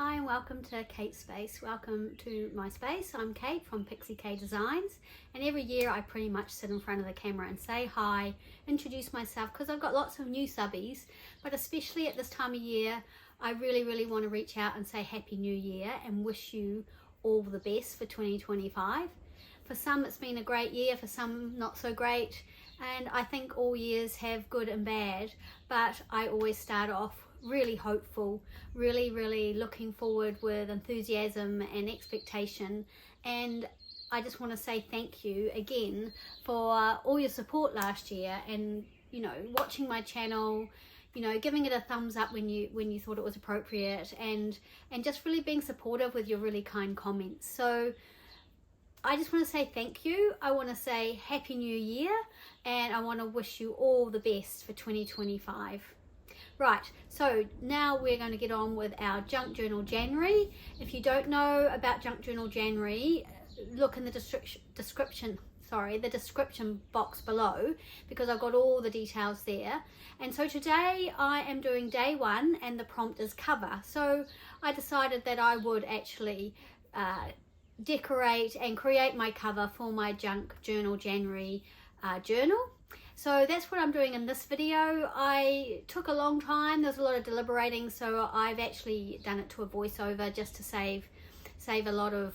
Hi and welcome to Kate's Space. Welcome to my space. I'm Kate from Pixie Designs, and every year I pretty much sit in front of the camera and say hi, introduce myself, because I've got lots of new subbies, but especially at this time of year I really want to reach out and say Happy New Year and wish you all the best for 2025. For some it's been a great year, for some not so great, and I think all years have good and bad, but I always start off really hopeful, really looking forward with enthusiasm and expectation. And I just want to say thank you again for all your support last year, and watching my channel, giving it a thumbs up when you thought it was appropriate, and just really being supportive with your really kind comments. So I just want to say thank you. I want to say Happy New Year, and I want to wish you all the best for 2025. Right, so now we're going to get on with our Junk Journal January. If you don't know about Junk Journal January, look in the description box below, because I've got all the details there. And so today I am doing day one, and the prompt is cover. So I decided that I would actually decorate and create my cover for my Junk Journal January journal. So that's what I'm doing in this video. I took a long time, there's a lot of deliberating, so I've actually done it to a voiceover just to save a lot of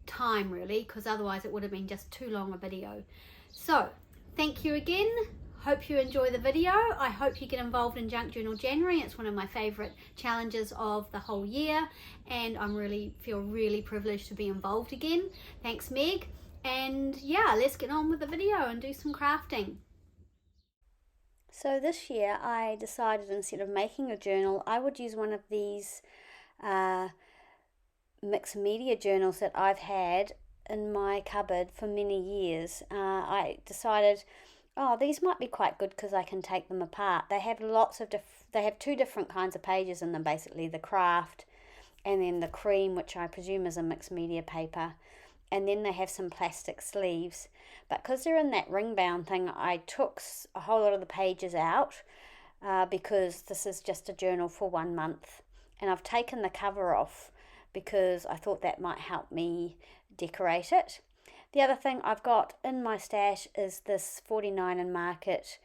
time really, because otherwise it would have been just too long a video. So thank you again. Hope you enjoy the video. I hope you get involved in Junk Journal January. It's one of my favorite challenges of the whole year, and I feel really privileged to be involved again. Thanks, Meg. And yeah, let's get on with the video and do some crafting. So this year I decided, instead of making a journal, I would use one of these mixed media journals that I've had in my cupboard for many years. I decided, oh, these might be quite good because I can take them apart. They have they have two different kinds of pages in them, basically the craft and then the cream, which I presume is a mixed media paper. And then they have some plastic sleeves, but because they're in that ring bound thing, I took a whole lot of the pages out because this is just a journal for 1 month, and I've taken the cover off because I thought that might help me decorate it. The other thing I've got in my stash is this 49 and Market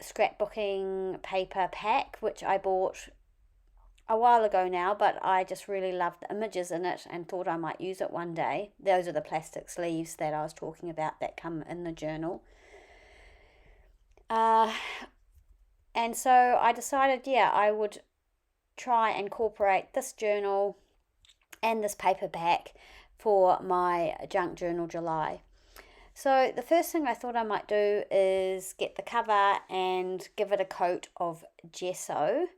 scrapbooking paper pack, which I bought a while ago now, but I just really loved the images in it and thought I might use it one day. Those are the plastic sleeves that I was talking about that come in the journal. And so I decided, yeah, I would try and incorporate this journal and this paperback for my Junk Journal July. So the first thing I thought I might do is get the cover and give it a coat of gesso,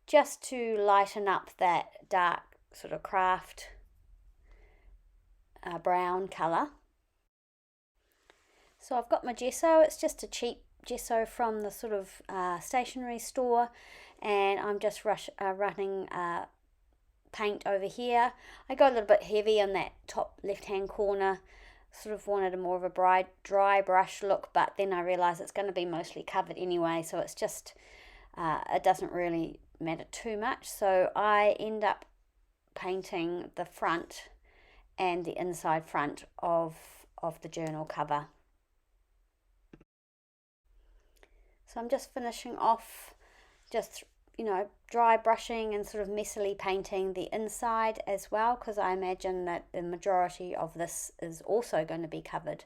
just to lighten up that dark sort of craft brown colour. So I've got my gesso. It's just a cheap gesso from the sort of stationery store, and I'm just running paint over here. I got a little bit heavy on that top left hand corner, sort of wanted a more of a dry brush look, but then I realised it's going to be mostly covered anyway, so it's just it doesn't really matter too much. So I end up painting the front and the inside front of the journal cover. So I'm just finishing off, just dry brushing and sort of messily painting the inside as well, because I imagine that the majority of this is also going to be covered.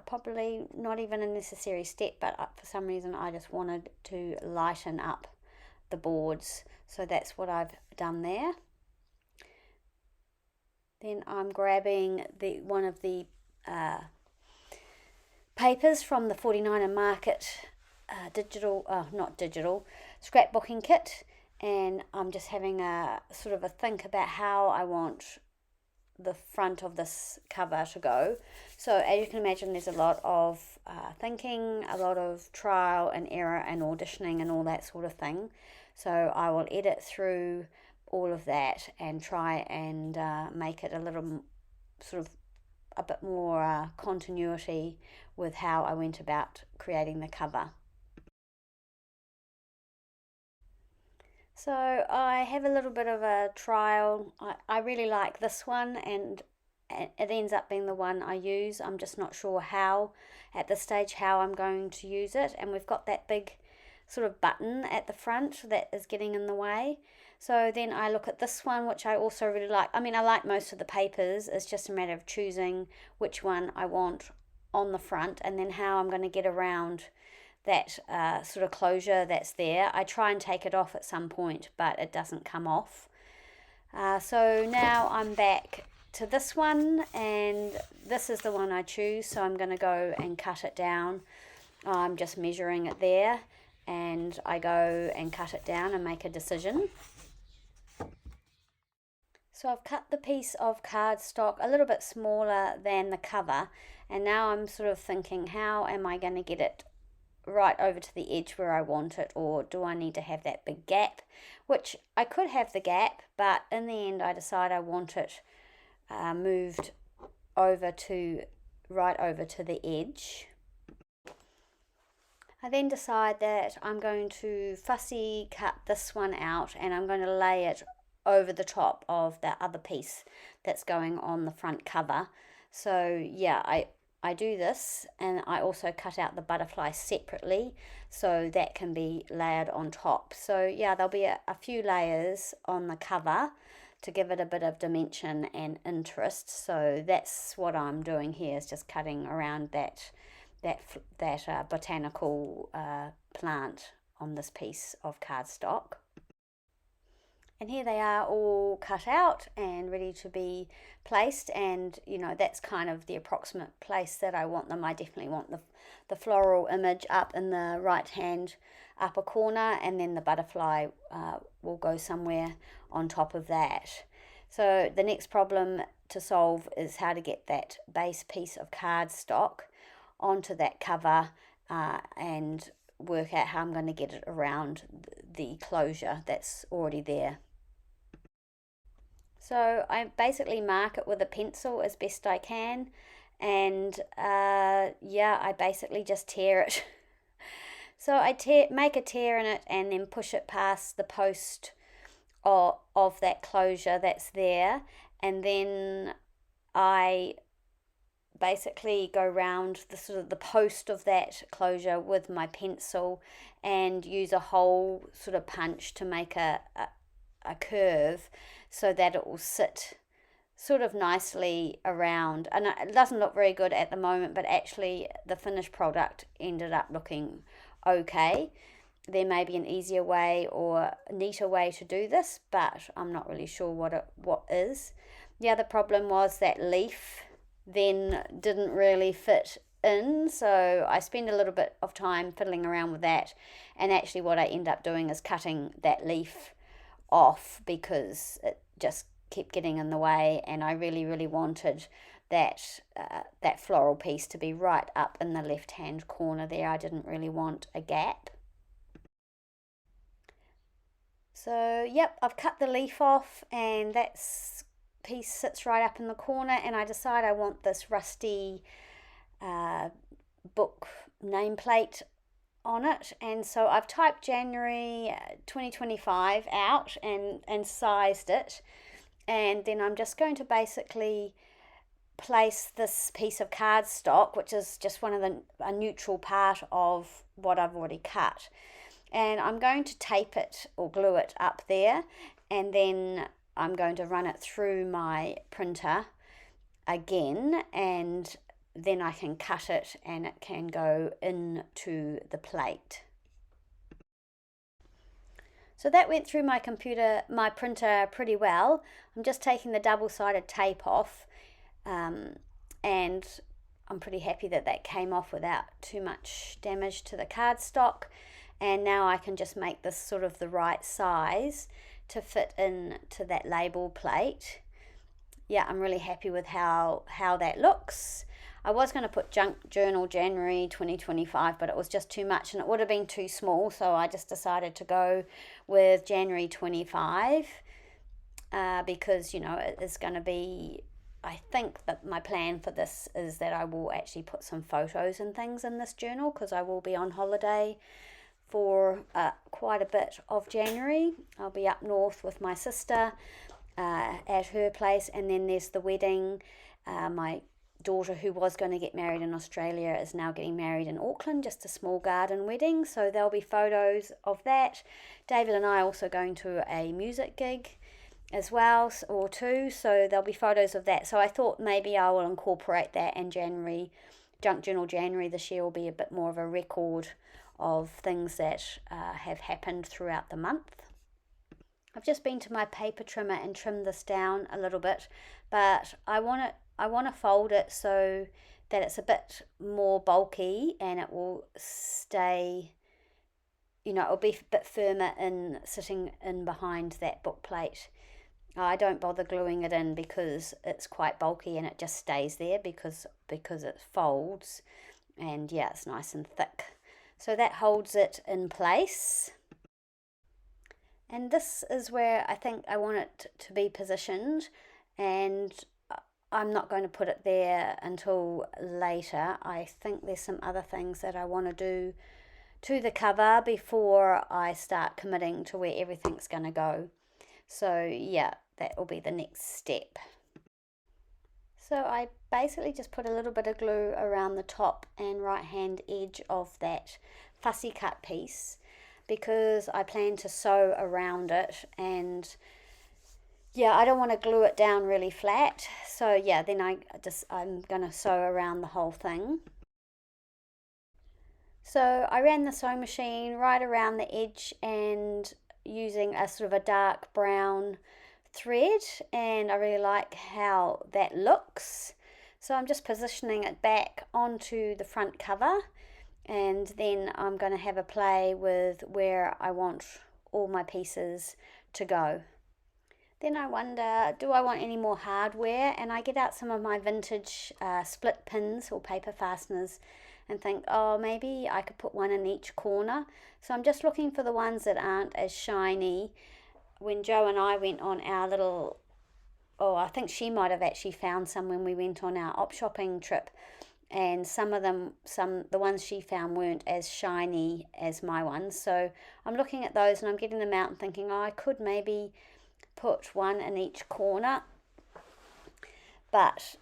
Probably not even a necessary step, but for some reason I just wanted to lighten up the boards, so that's what I've done there. Then I'm grabbing one of the papers from the 49 and Market not digital scrapbooking kit, and I'm just having a sort of a think about how I want the front of this cover to go. So as you can imagine, there's a lot of thinking, a lot of trial and error and auditioning and all that sort of thing. So I will edit through all of that and try and make it a little sort of a bit more continuity with how I went about creating the cover. So I have a little bit of a trial. I really like this one, and it ends up being the one I use. I'm just not sure how, at this stage, how I'm going to use it. And we've got that big sort of button at the front that is getting in the way. So then I look at this one, which I also really like. I mean, I like most of the papers. It's just a matter of choosing which one I want on the front, and then how I'm going to get around that sort of closure that's there. I try and take it off at some point, but it doesn't come off. So now I'm back to this one, and this is the one I choose, so I'm going to go and cut it down. I'm just measuring it there, and I go and cut it down and make a decision. So I've cut the piece of cardstock a little bit smaller than the cover, and now I'm sort of thinking, how am I going to get it right over to the edge where I want it, or do I need to have that big gap? Which I could have the gap, but in the end I decide I want it moved over to right over to the edge. I then decide that I'm going to fussy cut this one out, and I'm going to lay it over the top of that other piece that's going on the front cover. So yeah, I do this, and I also cut out the butterfly separately so that can be layered on top. So yeah, there'll be a few layers on the cover to give it a bit of dimension and interest. So that's what I'm doing here, is just cutting around that botanical plant on this piece of cardstock. And here they are all cut out and ready to be placed, and you know, that's kind of the approximate place that I want them. I definitely want the floral image up in the right hand upper corner, and then the butterfly will go somewhere on top of that. So the next problem to solve is how to get that base piece of cardstock onto that cover and work out how I'm going to get it around the closure that's already there. So I basically mark it with a pencil as best I can, and yeah, I basically just tear it. So I make a tear in it and then push it past the post of that closure that's there, and then I basically go round the sort of the post of that closure with my pencil and use a hole sort of punch to make a curve so that it will sit sort of nicely around. And it doesn't look very good at the moment, but actually the finished product ended up looking okay. There may be an easier way or a neater way to do this, but I'm not really sure what is. The other problem was that leaf then didn't really fit in, so I spend a little bit of time fiddling around with that, and actually what I end up doing is cutting that leaf off because it just kept getting in the way, and I really wanted that floral piece to be right up in the left hand corner there. I didn't really want a gap. So yep, I've cut the leaf off, and that piece sits right up in the corner, and I decide I want this rusty book nameplate on it, and so I've typed January 2025 out and sized it, and then I'm just going to basically place this piece of cardstock, which is just a neutral part of what I've already cut, and I'm going to tape it or glue it up there, and then I'm going to run it through my printer again, and then I can cut it and it can go into the plate. So that went through my printer pretty well. I'm just taking the double-sided tape off, and I'm pretty happy that came off without too much damage to the cardstock. And now I can just make this sort of the right size to fit in to that label plate. Yeah, I'm really happy with how that looks. I was going to put Junk Journal January 2025, but it was just too much and it would have been too small, so I just decided to go with January 25 because, you know, it is going to be, I think that my plan for this is that I will actually put some photos and things in this journal because I will be on holiday for quite a bit of January. I'll be up north with my sister at her place, and then there's the wedding. My daughter, who was going to get married in Australia, is now getting married in Auckland, just a small garden wedding, so there'll be photos of that. David and I are also going to a music gig as well, or two, so there'll be photos of that. So I thought maybe I will incorporate that, and Junk Journal January this year will be a bit more of a record of things that have happened throughout the month. I've just been to my paper trimmer and trimmed this down a little bit, but I want to fold it so that it's a bit more bulky and it will stay, it'll be a bit firmer in sitting in behind that book plate. I don't bother gluing it in because it's quite bulky and it just stays there because it folds, and yeah, it's nice and thick. So that holds it in place. And this is where I think I want it to be positioned, and I'm not going to put it there until later. I think there's some other things that I want to do to the cover before I start committing to where everything's going to go. So yeah, that will be the next step. So I basically just put a little bit of glue around the top and right hand edge of that fussy cut piece, because I plan to sew around it, and yeah, I don't want to glue it down really flat. So yeah, then I'm going to sew around the whole thing. So I ran the sewing machine right around the edge and using a sort of a dark brown thread, and I really like how that looks. So I'm just positioning it back onto the front cover, and then I'm going to have a play with where I want all my pieces to go. Then I wonder, do I want any more hardware? And I get out some of my vintage split pins or paper fasteners and think, oh, maybe I could put one in each corner. So I'm just looking for the ones that aren't as shiny. When Joe and I went on our little, I think she might have actually found some when we went on our op shopping trip, and the ones she found weren't as shiny as my ones. So I'm looking at those and I'm getting them out and thinking, I could maybe put one in each corner. But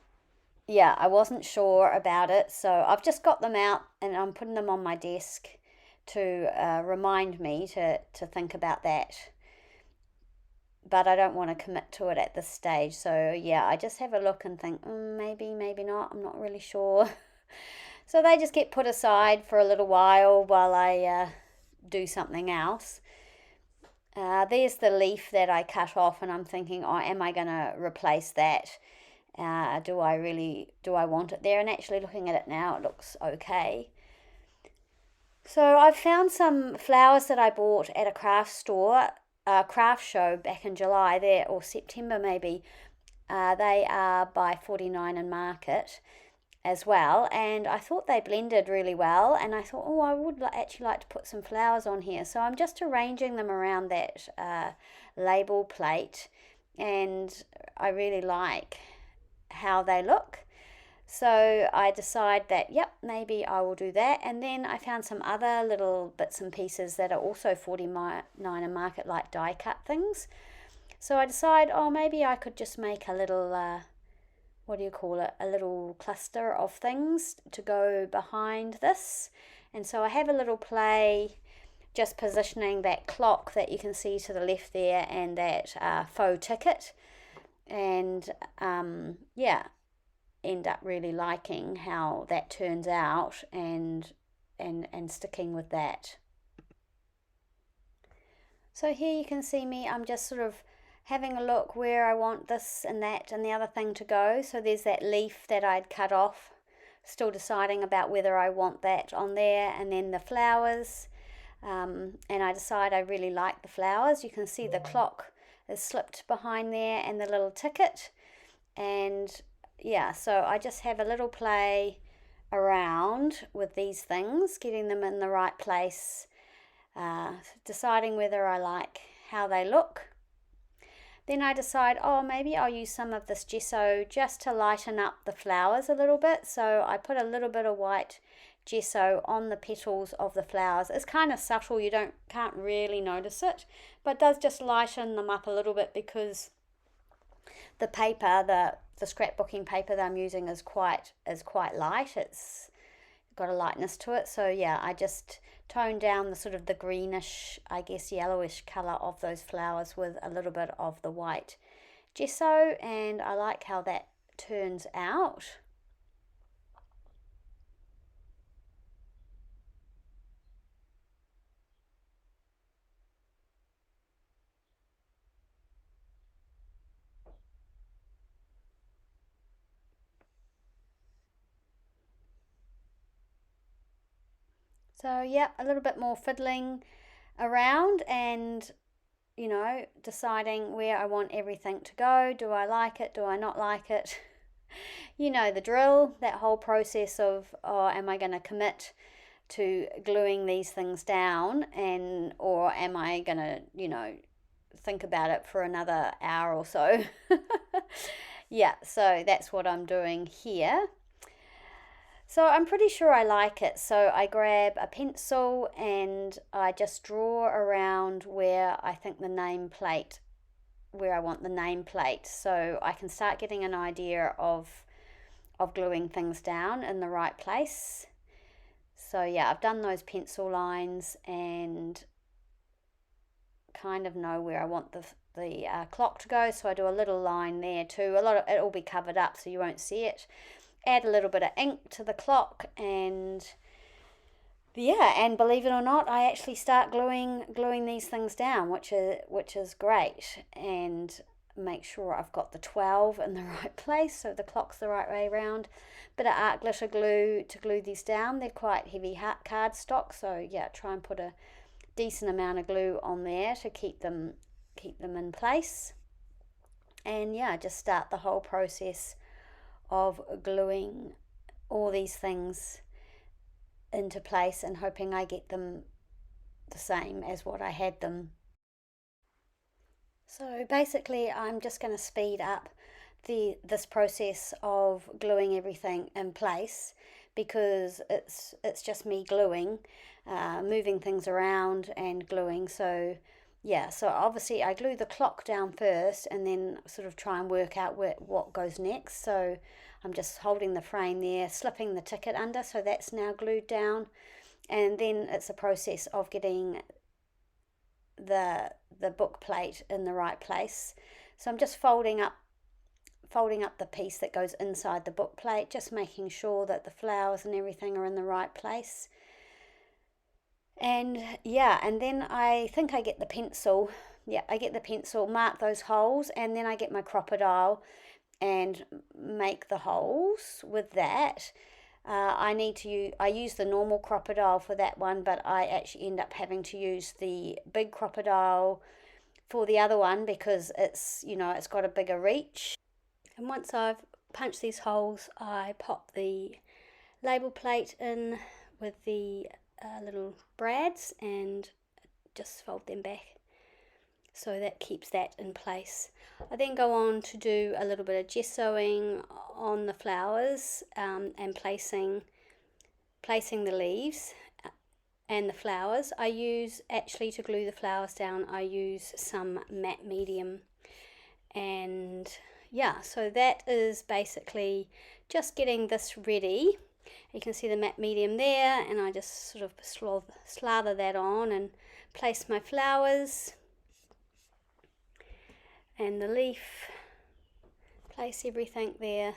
yeah, I wasn't sure about it, so I've just got them out and I'm putting them on my desk to remind me to think about that. But I don't want to commit to it at this stage. So yeah, I just have a look and think, maybe not, I'm not really sure. So they just get put aside for a little while I do something else. There's the leaf that I cut off, and I'm thinking, am I going to replace that? Do I want it there? And actually looking at it now, it looks okay. So I've found some flowers that I bought at a craft show back in July there, or September maybe. They are by 49 and Market as well, and I thought they blended really well, and I thought, I would actually like to put some flowers on here. So I'm just arranging them around that label plate, and I really like how they look. So I decide that, maybe I will do that. And then I found some other little bits and pieces that are also 49 and Market, like die cut things. So I decide, maybe I could just make a little, a little cluster of things to go behind this. And so I have a little play just positioning that clock that you can see to the left there, and that faux ticket. And end up really liking how that turns out and sticking with that. So here you can see me, I'm just sort of having a look where I want this and that and the other thing to go. So there's that leaf that I'd cut off, still deciding about whether I want that on there, and then the flowers, and I decide I really like the flowers. You can see the clock is slipped behind there and the little ticket, and so I just have a little play around with these things, getting them in the right place, deciding whether I like how they look. Then I decide, maybe I'll use some of this gesso just to lighten up the flowers a little bit. So I put a little bit of white gesso on the petals of the flowers. It's kind of subtle, you can't really notice it, but it does just lighten them up a little bit because the paper, the scrapbooking paper that I'm using is quite light. It's got a lightness to it. So yeah, I just tone down the sort of the greenish, I guess yellowish colour of those flowers with a little bit of the white gesso, and I like how that turns out. So yeah, a little bit more fiddling around and, you know, deciding where I want everything to go. Do I like it? Do I not like it? You know the drill, that whole process of, oh, am I going to commit to gluing these things down, and or am I going to, you know, think about it for another hour or so? Yeah, so that's what I'm doing here. So I'm pretty sure I like it. So I grab a pencil and I just draw around where I think the nameplate, where I want the nameplate. So I can start getting an idea of gluing things down in the right place. So yeah, I've done those pencil lines and kind of know where I want the clock to go. So I do a little line there too. A lot of it will be covered up so you won't see it. Add a little bit of ink to the clock, and yeah, and believe it or not, I actually start gluing these things down, which is great. And make sure I've got the 12 in the right place so the clock's the right way around. Bit of art glitter glue to glue these down. They're quite heavy cardstock, so yeah, try and put a decent amount of glue on there to keep them in place. And yeah, just start the whole process of gluing all these things into place and hoping I get them the same as what I had them. So basically I'm just going to speed up this process of gluing everything in place because it's just me gluing, moving things around and gluing. So yeah, so obviously I glue the clock down first and then sort of try and work out what goes next. So I'm just holding the frame there, slipping the ticket under, so that's now glued down. And then it's a process of getting the book plate in the right place. So I'm just folding up the piece that goes inside the book plate, just making sure that the flowers and everything are in the right place. And yeah, and then I think I get the pencil. Yeah, I get the pencil, mark those holes, and then I get my crocodile and make the holes with that. I use the normal crocodile for that one, but I actually end up having to use the big crocodile for the other one because it's, you know, it's got a bigger reach. And once I've punched these holes, I pop the label plate in with the little brads and just fold them back. So that keeps that in place. I then go on to do a little bit of gessoing on the flowers and placing the leaves and the flowers. I use, actually to glue the flowers down, I use some matte medium. And yeah, so that is basically just getting this ready. You can see the matte medium there, and I just sort of slather that on and place my flowers and the leaf, place everything there.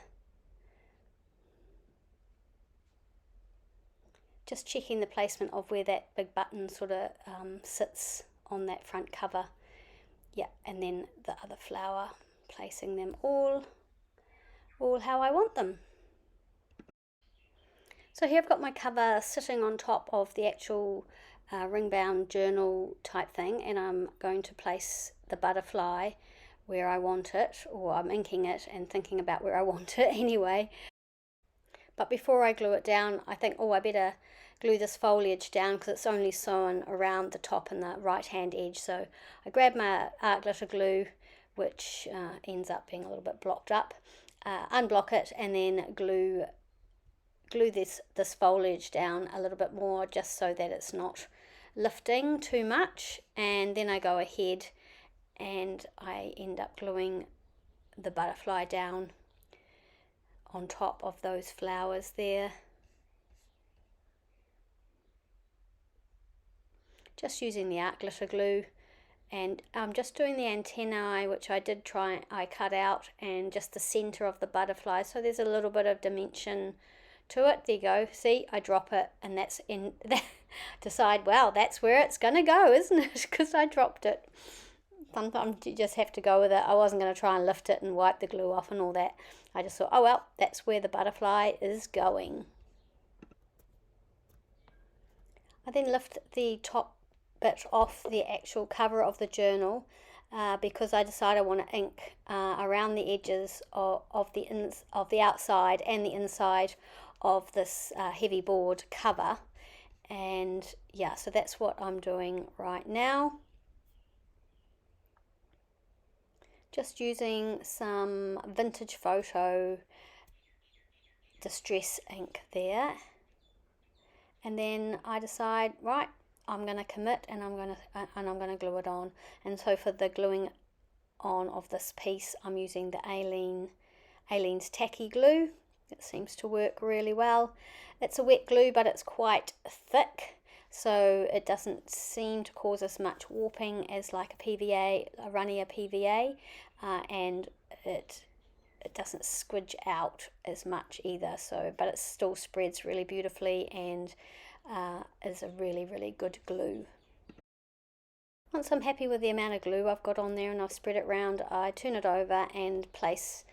Just checking the placement of where that big button sort of sits on that front cover. Yeah, and then the other flower, placing them all how I want them. So here I've got my cover sitting on top of the actual ring-bound journal type thing, and I'm going to place the butterfly where I want it, or I'm inking it and thinking about where I want it anyway. But before I glue it down, I think, oh, I better glue this foliage down because it's only sewn around the top and the right hand edge. So I grab my art glitter glue, which ends up being a little bit blocked up, unblock it, and then glue glue this foliage down a little bit more, just so that it's not lifting too much, and then I go ahead and I end up gluing the butterfly down on top of those flowers there. Just using the art glitter glue, and I'm just doing the antennae, which I cut out, and just the center of the butterfly, so there's a little bit of dimension to it. There you go, see, I drop it, and that's in that. Decide, well, that's where it's gonna go, isn't it? Because I dropped it. Sometimes you just have to go with it. I wasn't going to try and lift it and wipe the glue off and all that. I just thought, oh well, that's where the butterfly is going. I then lift the top bit off the actual cover of the journal because I decided I want to ink around the edges of the outside and the inside of this heavy board cover. And yeah, so that's what I'm doing right now. Just using some vintage photo distress ink there, and then I decide, right, I'm going to commit, and I'm going to glue it on. And so for the gluing on of this piece, I'm using the Aleene's tacky glue. It seems to work really well. It's a wet glue, but it's quite thick, so it doesn't seem to cause as much warping as like a PVA, a runnier PVA, and it doesn't squidge out as much either. So, but it still spreads really beautifully and is a really good glue. Once I'm happy with the amount of glue I've got on there and I've spread it around, I turn it over and place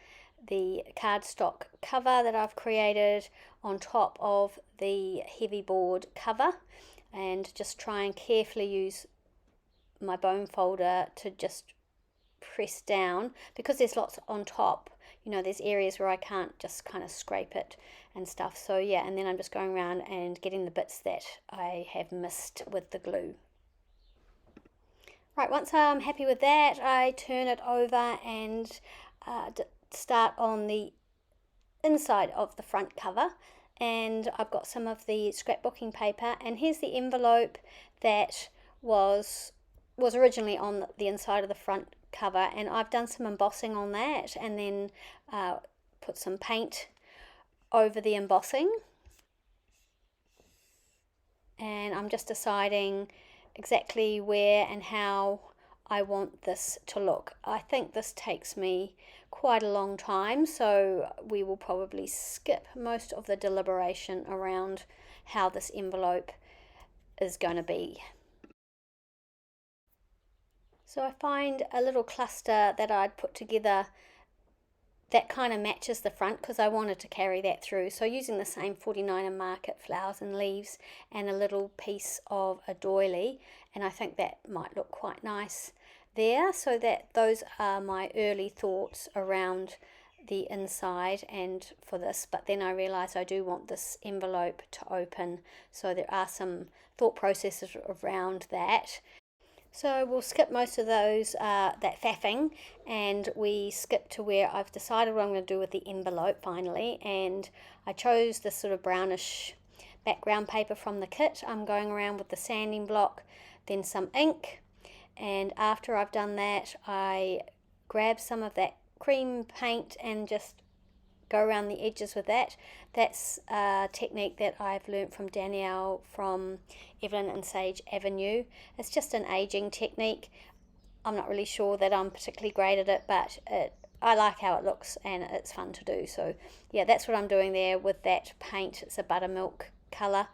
the cardstock cover that I've created on top of the heavy board cover, and just try and carefully use my bone folder to just press down, because there's lots on top, you know, there's areas where I can't just kind of scrape it and stuff. So yeah, and then I'm just going around and getting the bits that I have missed with the glue. Right, once I'm happy with that, I turn it over and start on the inside of the front cover, and I've got some of the scrapbooking paper, and here's the envelope that was originally on the inside of the front cover, and I've done some embossing on that, and then put some paint over the embossing, and I'm just deciding exactly where and how I want this to look. I think this takes me quite a long time, so we will probably skip most of the deliberation around how this envelope is going to be. So I find a little cluster that I'd put together that kind of matches the front, because I wanted to carry that through. So using the same 49er Market flowers and leaves and a little piece of a doily, and I think that might look quite nice there. So that those are my early thoughts around the inside and for this. But then I realised I do want this envelope to open, so there are some thought processes around that. So we'll skip most of those, that faffing, and we skip to where I've decided what I'm going to do with the envelope finally. And I chose this sort of brownish background paper from the kit. I'm going around with the sanding block, then some ink, and after I've done that, I grab some of that cream paint and just go around the edges with that. That's a technique that I've learnt from Danielle from Evelyn and Sage Avenue. It's just an aging technique. I'm not really sure that I'm particularly great at it, but I like how it looks and it's fun to do. So yeah, that's what I'm doing there with that paint. It's a buttermilk colour,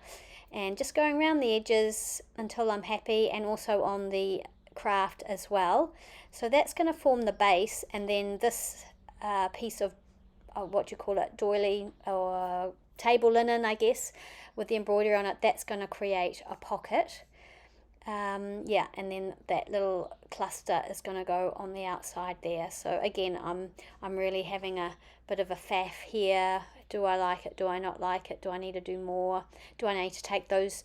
and just going around the edges until I'm happy, and also on the craft as well. So that's going to form the base, and then this piece of what do you call it, doily or table linen, I guess, with the embroidery on it, that's going to create a pocket. Yeah, and then that little cluster is going to go on the outside there. So again, I'm really having a bit of a faff here. Do I like it? Do I not like it? Do I need to do more? Do I need to take those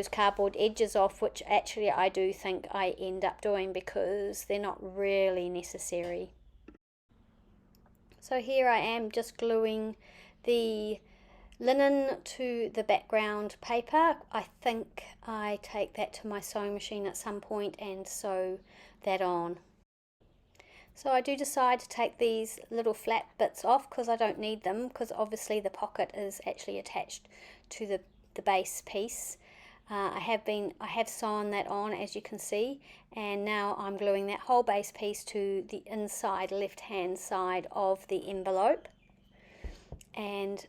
cardboard edges off, which actually I do think I end up doing because they're not really necessary. So here I am just gluing the linen to the background paper. I think I take that to my sewing machine at some point and sew that on. So I do decide to take these little flat bits off because I don't need them, because obviously the pocket is actually attached to the base piece. I have sewn that on, as you can see, and now I'm gluing that whole base piece to the inside left hand side of the envelope, and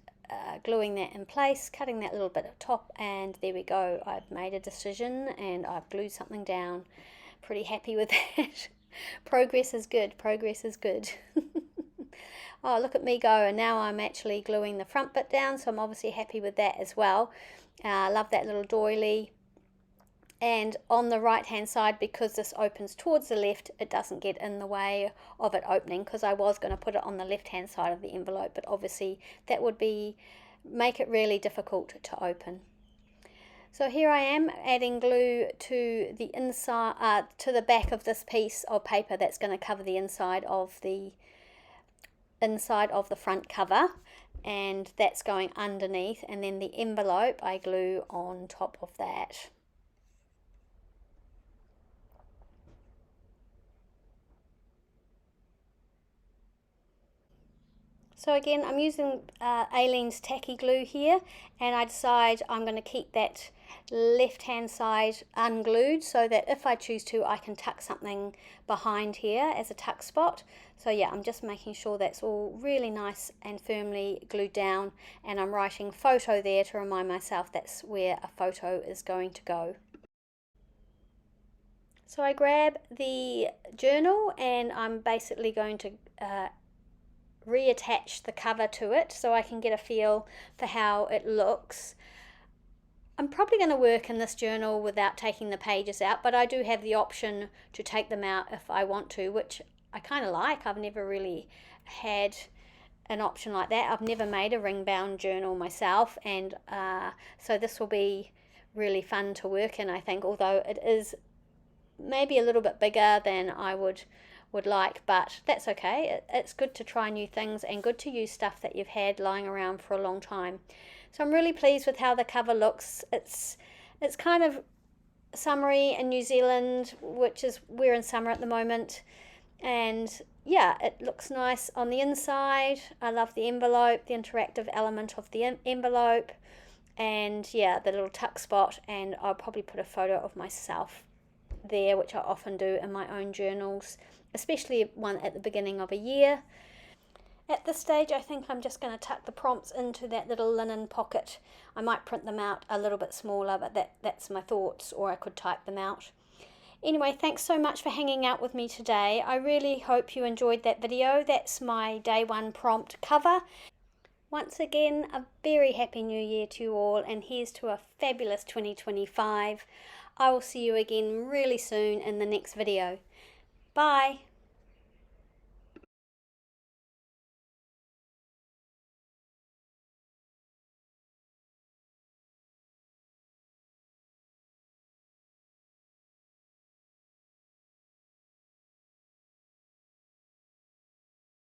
gluing that in place, cutting that little bit of top, and there we go. I've made a decision and I've glued something down. Pretty happy with that. Progress is good, progress is good. Oh, look at me go, and now I'm actually gluing the front bit down, so I'm obviously happy with that as well. I love that little doily. And on the right hand side, because this opens towards the left, it doesn't get in the way of it opening, because I was going to put it on the left hand side of the envelope, but obviously that would make it really difficult to open. So here I am adding glue to the inside, to the back of this piece of paper that's going to cover the inside of the front cover, and that's going underneath, and then the envelope I glue on top of that. So again, I'm using Aleene's tacky glue here, and I decide I'm going to keep that left hand side unglued so that if I choose to, I can tuck something behind here as a tuck spot. So yeah, I'm just making sure that's all really nice and firmly glued down, and I'm writing photo there to remind myself that's where a photo is going to go. So I grab the journal and I'm basically going to reattach the cover to it so I can get a feel for how it looks. I'm probably going to work in this journal without taking the pages out, but I do have the option to take them out if I want to, which I kind of like. I've never really had an option like that. I've never made a ring bound journal myself, and so this will be really fun to work in, I think, although it is maybe a little bit bigger than I would like, but that's okay. It's good to try new things and good to use stuff that you've had lying around for a long time. So I'm really pleased with how the cover looks. It's kind of summery in New Zealand, which is, we're in summer at the moment, and yeah, it looks nice on the inside. I love the envelope, the interactive element of the envelope, and yeah, the little tuck spot, and I'll probably put a photo of myself there, which I often do in my own journals, especially one at the beginning of a year. At this stage, I think I'm just going to tuck the prompts into that little linen pocket. I might print them out a little bit smaller, but that's my thoughts, or I could type them out. Anyway, thanks so much for hanging out with me today. I really hope you enjoyed that video. That's my day one prompt cover. Once again, a very happy new year to you all, and here's to a fabulous 2025. I will see you again really soon in the next video. Bye!